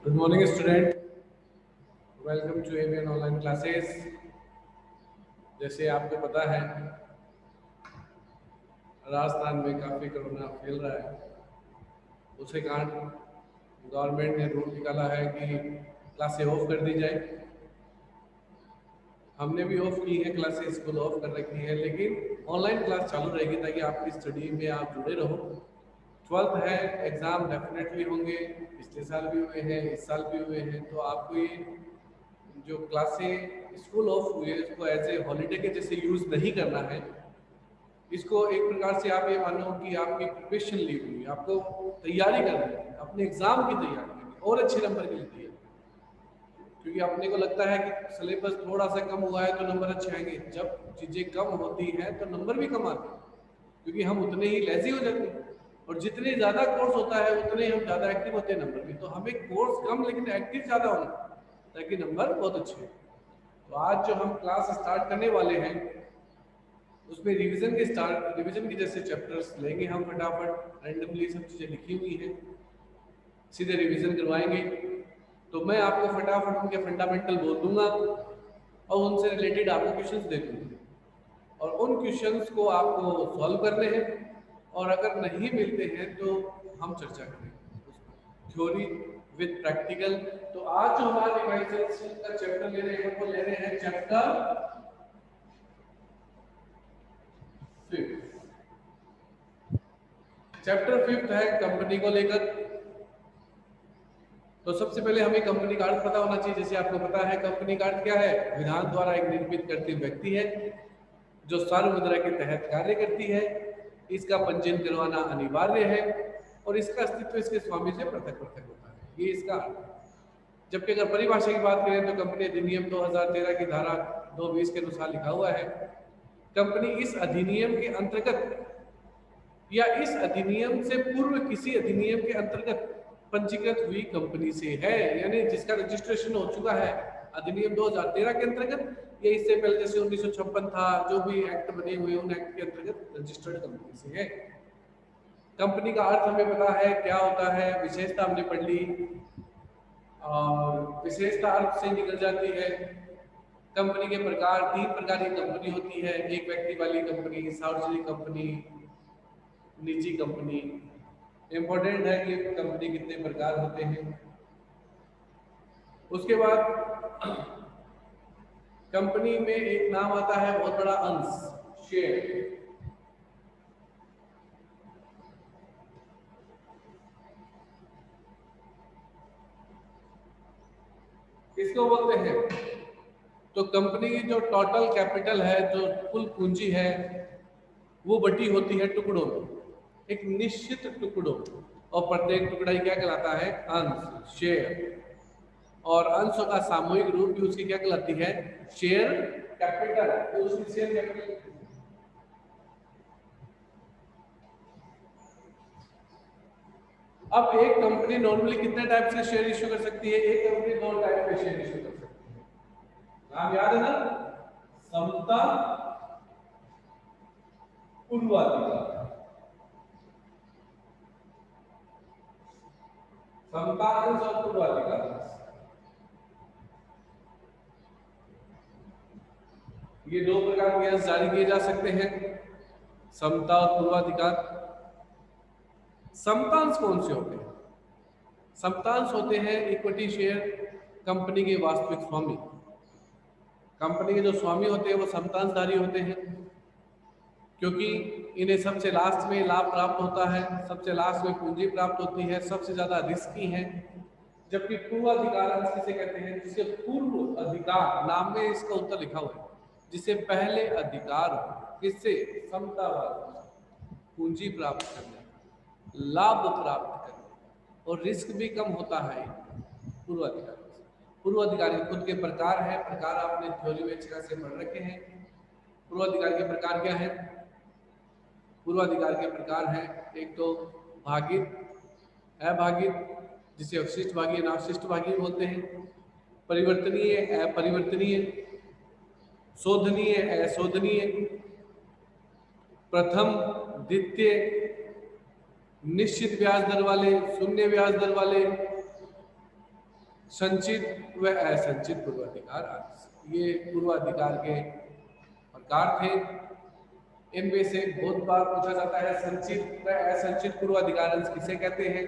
Good morning, student. Welcome to ABN online classes. जैसे आपको पता है, राजस्थान में काफ़ी कोरोना फैल रहा है। उसी कारण गवर्नमेंट ने रूल निकाला है कि क्लासें ऑफ कर दी जाए। हमने भी ऑफ की है, क्लासेस स्कूल ऑफ कर रखी है, लेकिन ऑनलाइन क्लास चालू रहेगी ताकि आपकी स्टडी में आप जुड़े रहो। 12th है, एग्ज़ाम डेफिनेटली होंगे। पिछले साल भी हुए हैं, इस साल भी हुए हैं, तो आपको ये जो क्लासें स्कूल ऑफ हुए इसको एज ए हॉलीडे के जैसे यूज़ नहीं करना है। इसको एक प्रकार से आप ये मानो कि आपकी प्रिपरेशन ली हुई, आपको तैयारी करनी है, अपने एग्जाम की तैयारी करनी है और अच्छे नंबर के लिए तैयारी। क्योंकि अपने को लगता है कि सिलेबस थोड़ा सा कम हुआ है तो नंबर अच्छे आएंगे। जब चीज़ें कम होती हैं तो नंबर भी कम आते हैं, क्योंकि हम उतने ही लेजी हो जाते हैं। और जितने ज़्यादा कोर्स होता है उतने ही हम ज़्यादा एक्टिव होते हैं नंबर भी। तो हमें कोर्स कम लेकिन एक्टिव ज़्यादा होना ताकि नंबर बहुत अच्छे हो। तो आज जो हम क्लास स्टार्ट करने वाले हैं उसमें रिवीजन के जैसे चैप्टर्स लेंगे हम फटाफट। रैंडमली सब चीज़ें लिखी हुई हैं, सीधे रिवीजन करवाएंगे। तो मैं आपको फटाफट उनके फंडामेंटल बोल दूंगा और उनसे रिलेटेड आपको क्वेश्चंस दे दूंगा और उन क्वेश्चंस को आपको सॉल्व करने हैं। और अगर नहीं मिलते हैं तो हम चर्चा करेंगे थ्योरी विद प्रैक्टिकल। तो आज जो हमारे रिवाइजन का चैप्टर ले रहे हैं वो ले रहे हैं चैप्टर 5। चैप्टर 5 है कंपनी को लेकर। तो सबसे पहले हमें कंपनी का अर्थ पता होना चाहिए। जैसे आपको पता है कंपनी का अर्थ क्या है, विधान द्वारा एक निर्मित करती व्यक्ति है जो सार्वमुद्रा के तहत कार्य करती है। इसका पंजीयन करवाना अनिवार्य है और इसका अस्तित्व इसके स्वामी से पृथक पृथक होता है। ये इसका अर्थ है। जबकि अगर परिभाषा की बात करें तो कंपनी अधिनियम 2013 की धारा 220 के अनुसार लिखा हुआ है, कंपनी इस अधिनियम के अंतर्गत या इस अधिनियम से पूर्व किसी अधिनियम के अंतर्गत पंजीकृत हुई कंपनी से है, यानी जिसका रजिस्ट्रेशन हो चुका है अधिनियम 2013 के अंतर्गत या इससे पहले जैसे 1956 था, जो भी एक्ट बने हुए उन एक्ट के अंतर्गत रजिस्टर्ड कंपनी से है। कंपनी का अर्थ हमें पता है क्या होता है, विशेषता हमने पढ़ ली और विशेषता अर्थ से निकल जाती है। कंपनी के प्रकार, 3 प्रकार की कंपनी होती है, एक व्यक्ति वाली कंपनी, सार्वजनिक कंपनी, निजी कंपनी। इंपॉर्टेंट है कि कंपनी कितने प्रकार होते हैं। उसके बाद कंपनी में एक नाम आता है बहुत बड़ा अंश, शेयर। किसको बोलते हैं? तो कंपनी की जो टोटल कैपिटल है, जो कुल पूंजी है, वो बटी होती है टुकड़ों में, एक निश्चित टुकड़ों, और प्रत्येक टुकड़ा ही क्या कहलाता है? अंश, शेयर। और अंशों का सामूहिक रूप भी उसकी क्या कहलाती है? Share capital. तो उसकी शेयर कैपिटल। अब एक कंपनी नॉर्मली कितने टाइप से शेयर इश्यू कर सकती है? एक कंपनी 2 टाइप के शेयर इश्यू कर सकती है। नाम याद है ना? समता, पूर्वाधिकार। समता अंश और पूर्वाधिकार, ये 2 प्रकार के अंश जारी किए जा सकते हैं, समता और पूर्वाधिकार। समतांश कौन से होते हैं? समतांश होते हैं इक्विटी शेयर कंपनी के वास्तविक स्वामी। कंपनी के जो स्वामी होते हैं वो समतांशधारी होते हैं, क्योंकि इन्हें सबसे लास्ट में लाभ प्राप्त होता है, सबसे लास्ट में पूंजी प्राप्त होती है, सबसे ज्यादा रिस्की है। जबकि पूर्वाधिकार अंश किसे कहते हैं? जिसे पूर्व अधिकार, नाम में इसका उत्तर लिखा हुआ है, जिसे पहले अधिकार हो, किससे? समता वाला, पूंजी प्राप्त करने, लाभ प्राप्त करने, और रिस्क भी कम होता है पूर्वाधिकार। पूर्वाधिकार के खुद के प्रकार है, प्रकार आपने थ्योरी में अच्छे से पढ़ रखे हैं। पूर्वाधिकार के प्रकार क्या है? पूर्वाधिकार के प्रकार हैं, एक तो भागित, अभागित, जिसे अवशिष्ट भागी, अनावशिष्ट भागी बोलते हैं, परिवर्तनीय, अपरिवर्तनीय, शोधनीय, अशोधनीय, प्रथम, द्वितीय, निश्चित ब्याज दर वाले, शून्य ब्याज दर वाले, संचित व असंचित पूर्वाधिकार आदि। ये पूर्वाधिकार के प्रकार थे। इनमें से बहुत बार पूछा जाता है संचित व असंचित पूर्वाधिकार अंश किसे कहते हैं।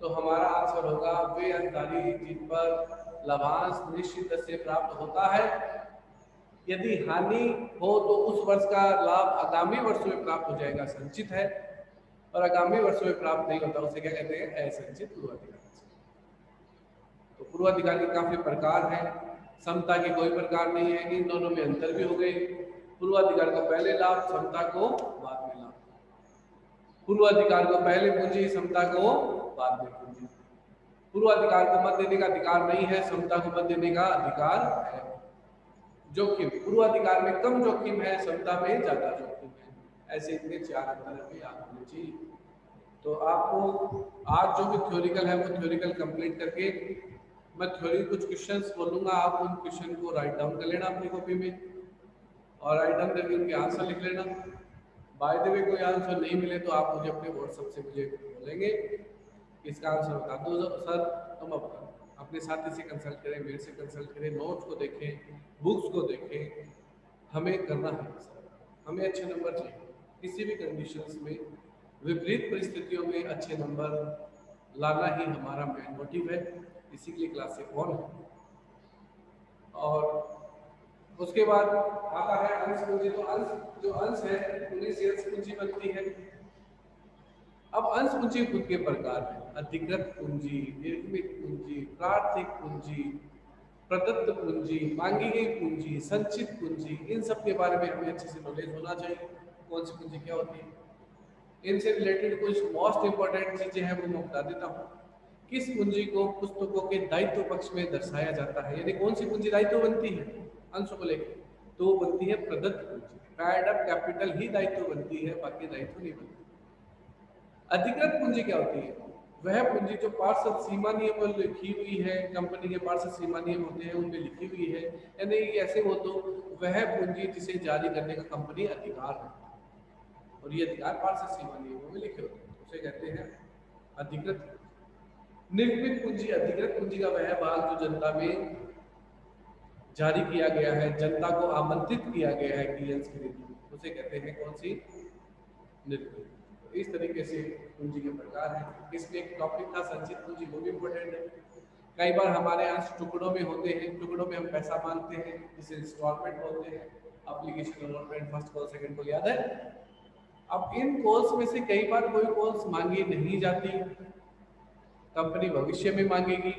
तो हमारा आंसर होगा वे अंशधारी जिन पर लाभांश निश्चित दर से प्राप्त होता है। यदि हानि हो तो उस वर्ष का लाभ आगामी वर्षों में प्राप्त हो जाएगा, संचित है। और आगामी वर्षों में प्राप्त नहीं होता उसे क्या कहते हैं, असंचित पूर्वाधिकार। तो पूर्वाधिकार के काफी प्रकार हैं। समता के कोई प्रकार नहीं है, इन दोनों में अंतर भी हो गए। पूर्वाधिकार को पहले लाभ, समता को बाद में लाभ। पूर्वाधिकार को पहले पूंजी, समता को बाद में पूंजी। पूर्वाधिकार को मत देने का अधिकार नहीं है, समता को मत देने का अधिकार है। जोखिम, पूर्वाधिकार में कम जोखिम है, समता में ज्यादा जोखिम है। ऐसे इतने 4 अंतर भी याद होने चाहिए। तो आपको आज जो भी थ्योरिकल है वो थ्योरिकल कंप्लीट करके मैं थ्योरी कुछ क्वेश्चंस बोलूंगा, आप उन क्वेश्चन को राइट डाउन कर लेना अपनी कॉपी में और राइट डाउन करके उनके आंसर लिख लेना। बाय द वे कोई आंसर नहीं मिले तो आप मुझे अपने व्हाट्सएप से मुझे बोलेंगे इसका आंसर बता दो सर, तुम अपने साथी से कंसल्ट करें, मेरे से कंसल्ट करें, नोट्स को देखें, बुक्स को देखें। हमें करना है सर, हमें अच्छे नंबर चाहिए किसी भी कंडीशंस में, विपरीत परिस्थितियों में अच्छे नंबर लाना ही हमारा मेन मोटिव है। इसी के लिए क्लासेस ऑन है। और उसके बाद आता है अंश पूंजी। तो अंश जो अंश है उन्हीं से अंश पूंजी बनती है। अब अंश पूंजी खुद के प्रकार है, अधिकृत पूंजी, निर्मित पूंजी, प्रार्थिक पूंजी, प्रदत्त पूंजी, मांगी गई पूंजी, संचित पूंजी। इन सब के बारे में हमें अच्छे से नॉलेज होना चाहिए, कौन सी पूंजी क्या होती है। इनसे रिलेटेड कुछ मोस्ट इंपॉर्टेंट चीजें हैं वो मैं बता देता हूँ। किस पूंजी को पुस्तकों के दायित्व पक्ष में दर्शाया जाता है, यानी कौन सी पूंजी दायित्व बनती है अंशों को लेकर, तो वो बनती है प्रदत्त पूंजी। टाइड अप कैपिटल ही दायित्व बनती है, बाकी दायित्व नहीं बनती। अधिकृत पूंजी क्या होती है, वह पूंजी जो पार्षद सीमा नियम में लिखी हुई है, कंपनी के पार्षद सीमा नियम होते हैं उनमें लिखी हुई है, यानी ऐसे हो तो वह पूंजी जिसे जारी करने का कंपनी अधिकार है और ये अधिकार पार्षद सीमा नियमों में लिखे होते हैं, उसे कहते हैं अधिकृत। निर्मित पूंजी, अधिकृत पूंजी का वह भाग जो जनता में जारी किया गया है, जनता को आमंत्रित किया गया है कि अंश खरीदो, उसे कहते हैं कौन सी, निर्मित। तो इस तरीके से पूंजी के प्रकार हैं। इसमें एक टॉपिक था संचित पूंजी, वो भी इम्पोर्टेंट है। कई बार हमारे अंश टुकड़ों में होते हैं, टुकड़ों में हम पैसा मांगते हैं जिसे इंस्टॉलमेंट बोलते हैं। Application allotment, first call, second call याद है। अब इन कॉल्स में से कई बार कोई कॉल्स मांगी नहीं जाती, कंपनी भविष्य में मांगेगी,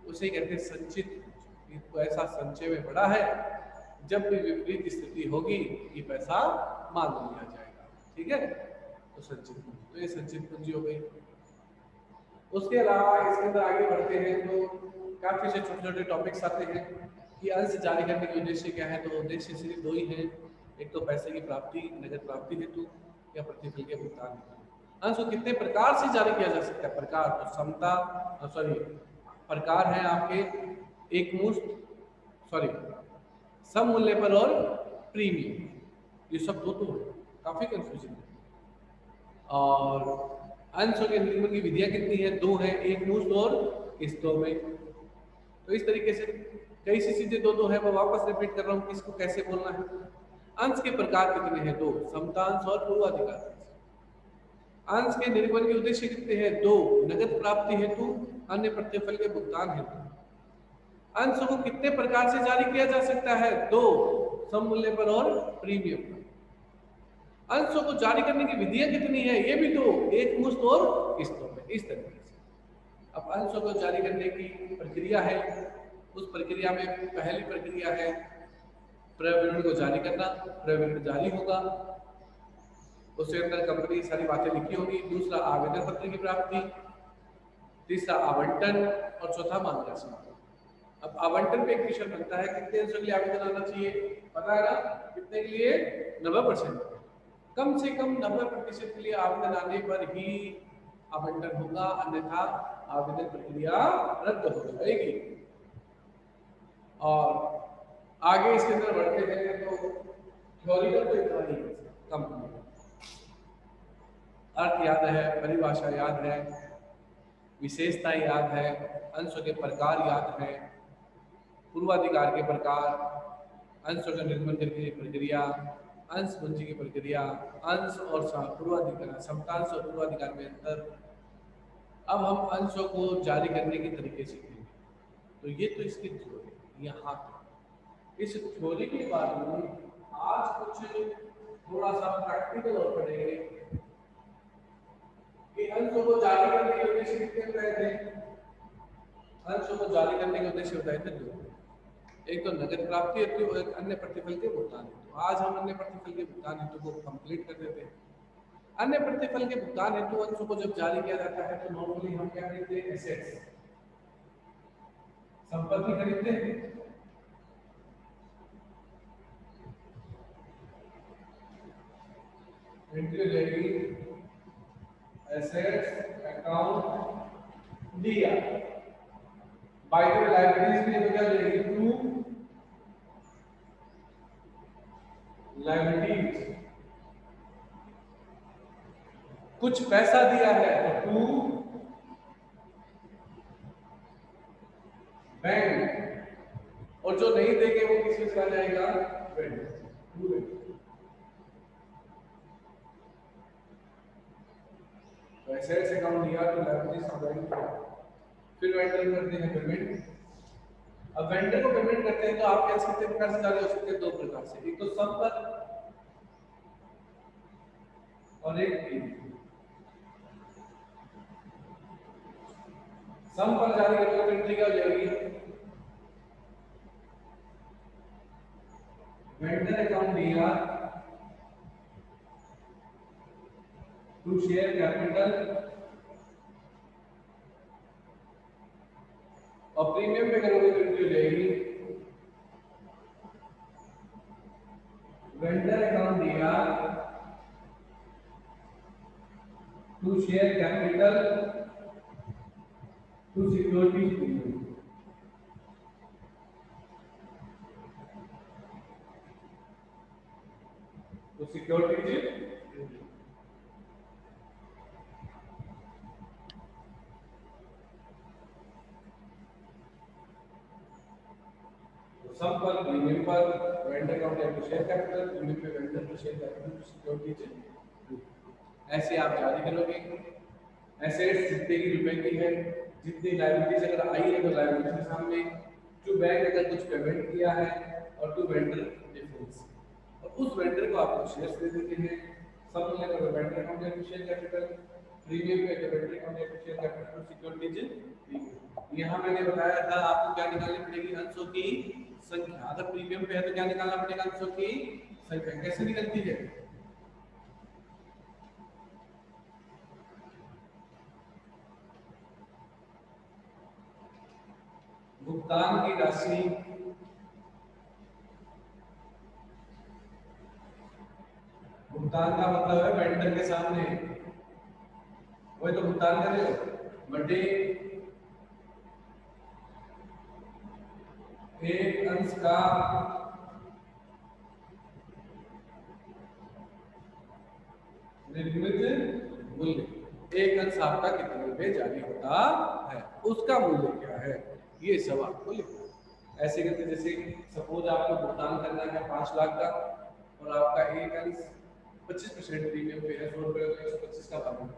उसे कहते हैं संचित। तो ऐसा संचय में पड़ा है, जब भी विपरीत स्थिति होगी ये पैसा मांग लिया जाएगा, ठीक है। तो संचित पूंजी, तो ये संचित पूंजी हो गई। उसके अलावा इसके अंदर आगे बढ़ते हैं तो काफी से छोटे छोटे टॉपिक्स आते हैं कि अंश जारी करने के उद्देश्य क्या है। तो उद्देश्य सिर्फ 2 ही हैं, एक तो पैसे की प्राप्ति, नगद प्राप्ति हेतु या प्रतिफल के भुगतान हेतु। अंश को कितने प्रकार से जारी किया जा सकता है, प्रकार तो समता प्रकार है आपके एक मुश्त सम मूल्य पर और प्रीमियम, ये सब दो तो है, काफी कंफ्यूजन है। और अंशों के निर्माण की विधियां कितनी है, 2 है, एक मुश्त और किस्तों में। तो इस तरीके से कई सी चीजें 2 है। मैं वापस रिपीट कर रहा हूँ किसको कैसे बोलना है। अंश के प्रकार कितने हैं, 2, समतांश और पूर्वाधिकार। अंश के निर्माण के उद्देश्य कितने हैं, 2, नगद प्राप्ति हेतु, अन्य प्रतिफल के भुगतान हेतु। अंश को कितने प्रकार से जारी किया जा सकता है, 2, सम मूल्य पर और प्रीमियम पर। अंशों को जारी करने की विधियां कितनी है, ये भी 2, एक मुश्त और किस्तों में। इस तरीके से अब अंशों को जारी करने की प्रक्रिया है। उस प्रक्रिया में पहली प्रक्रिया है प्रविवरण को जारी करना। प्रविवरण जारी होगा, उसके अंदर कंपनी सारी बातें लिखी होगी। दूसरा आवेदन पत्र की प्राप्ति, तीसरा आवंटन और चौथा मांग राशि। अब आवंटन पे एक क्वेश्चन बनता है कितने अंशों के लिए आवेदन आना चाहिए, पता है ना, कितने के लिए, 90%। कम से कम 90% के लिए आवेदन आने पर ही आवंटन होगा, अन्यथा आवेदन प्रक्रिया रद्द हो जाएगी। और आगे इसके अंदर बढ़ते हैं तो थ्योरिकल तो इतना ही कंपनी अर्थ याद है, परिभाषा याद है, विशेषता याद है, अंशों के प्रकार याद है, पूर्वाधिकार के प्रकार, अंशों का निर्माण करने की प्रक्रिया, अंश पूंजी की प्रक्रिया, अंश और पूर्वाधिकार, समतांश और पूर्वाधिकार में अंतर। अब हम अंशों को जारी करने के तरीके सीखेंगे। तो ये तो इसकी थ्योरी यहाँ तक। इस थ्योरी के बाद में आज कुछ थोड़ा सा प्रैक्टिकल और पढ़ेंगे कि अंशों को जारी करने के उद्देश्य कितने बताए थे। अंशों को जारी करने के उद्देश्य बताए थे दो, एक तो नगद प्राप्ति हेतु और एक अन्य प्रतिफल के भुगतान हेतु। आज हम अन्य प्रतिफल के भुगतान हेतु को कंप्लीट कर देते हैं। अन्य प्रतिफल के भुगतान हेतु अंशों को जब जारी किया जाता है तो नॉर्मली हम क्या खरीदते हैं, एसेट्स, संपत्ति खरीदते हैं। एंट्री हो जाएगी एसेट्स अकाउंट दिया, बाय द वे लायबिलिटीज में तो क्या जाएगी टू लायबिलिटीज, कुछ पैसा दिया है तो टू बैंक, और जो नहीं देंगे वो किस में चला जाएगा, वेंडर। तो एसेट्स अकाउंट दिया तो लायबिलिटीज अकाउंट दिया, फिर वेंडर करते हैं पेमेंट। अब वेंडर को पेमेंट करते हैं तो आप कैसे कितने प्रकार से जारी हो सकते हैं, दो प्रकार से, एक तो सम पर और एक प्रीमियम। सम पर जारी करने की एंट्री क्या हो जाएगी, वेंडर अकाउंट दिया टू शेयर कैपिटल, और प्रीमियम पे करोगे तो एंट्री हो जाएगी वेंडर अकाउंट दिया to share capital to securities premium. तो सिक्योरिटीज सब पर प्रीमियम पर वेंडर अकाउंट या टू शेयर कैपिटल, प्रीमियम पे vendor to share capital to securities. ऐसे आप जारी करोगे। एसेट्स जितने की रुपए की है, जितनी लायबिलिटीज अगर आई है तो लायबिलिटी के सामने, टू बैंक अगर कुछ पेमेंट किया है, और टू वेंडर डिफरेंस, और उस वेंडर को आप शेयर्स दे देते हैं। सब मिलकर तो वेंडर अकाउंट या टू शेयर कैपिटल, प्रीमियम पे वेंडर अकाउंट या to share capital to securities. यहाँ मैंने बताया था आपको क्या निकालनी पड़ेगी, अंशों की संख्या। अगर प्रीमियम पे है तो क्या निकालना पड़ेगा, अंशों की संख्या। कैसे निकलती है, भुगतान की राशि भुगतान का मतलब है वेंडर के सामने, वही तो भुगतान कर रहे हो, बटे एक अंश का निर्मित मूल्य। एक अंश आपका कितने रुपए जारी होता है, उसका मूल्य क्या है, ये सब आपको लिखना है। ऐसे करके जैसे सपोज आपको भुगतान करना है 5 लाख का, और आपका एक अंश 25% प्रीमियम पे है, 100 रुपए का 125 का भाग,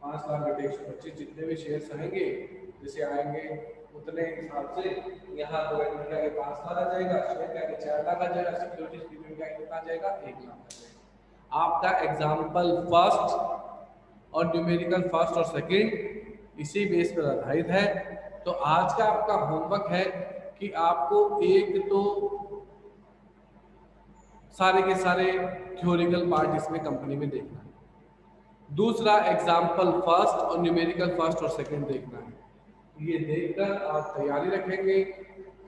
5 लाख बटे 125, जितने भी शेयर्स आएंगे जैसे आएंगे उतने हिसाब से यहाँ तो वेंडर के आगे 5 लाख आ जाएगा, शेयर के आगे 4 लाख आ जाएगा, सिक्योरिटीज प्रीमियम के आगे कितना आ जाएगा, 1 लाख आ जाएगा। आपका एग्जाम्पल फर्स्ट और न्यूमेरिकल फर्स्ट और सेकंड इसी बेस पर आधारित है। तो आज का आपका होमवर्क है कि आपको एक तो सारे के सारे थ्योरिकल पार्ट इसमें कंपनी में देखना है, दूसरा एग्जाम्पल फर्स्ट और न्यूमेरिकल फर्स्ट और सेकंड देखना है। ये देखकर आप तैयारी रखेंगे,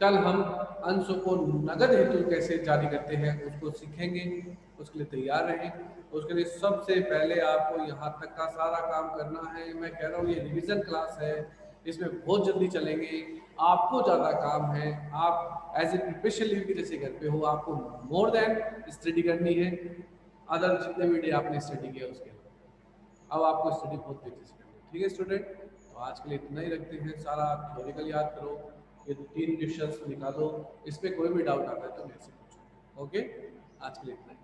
कल हम अंशों को नगद हेतु कैसे जारी करते हैं उसको सीखेंगे, उसके लिए तैयार रहें। उसके लिए सबसे पहले आपको यहाँ तक का सारा काम करना है। मैं कह रहा हूँ ये रिवीजन क्लास है, इसमें बहुत जल्दी चलेंगे, आपको ज़्यादा काम है। आप एज ए प्रिपरेशन लीव की जैसे घर पे हो, आपको मोर देन स्टडी करनी है, अदर जितने वीडियो आपने स्टडी किया उसके। अब आपको स्टडी बहुत तेजी से करनी है, ठीक है स्टूडेंट। तो आज के लिए इतना ही रखते हैं, सारा थ्योरिकल याद करो, ये 3 क्वेश्चंस निकालो, इस पे कोई भी डाउट आता है तो मेरे से पूछो। ओके, आज के लिए इतना ही।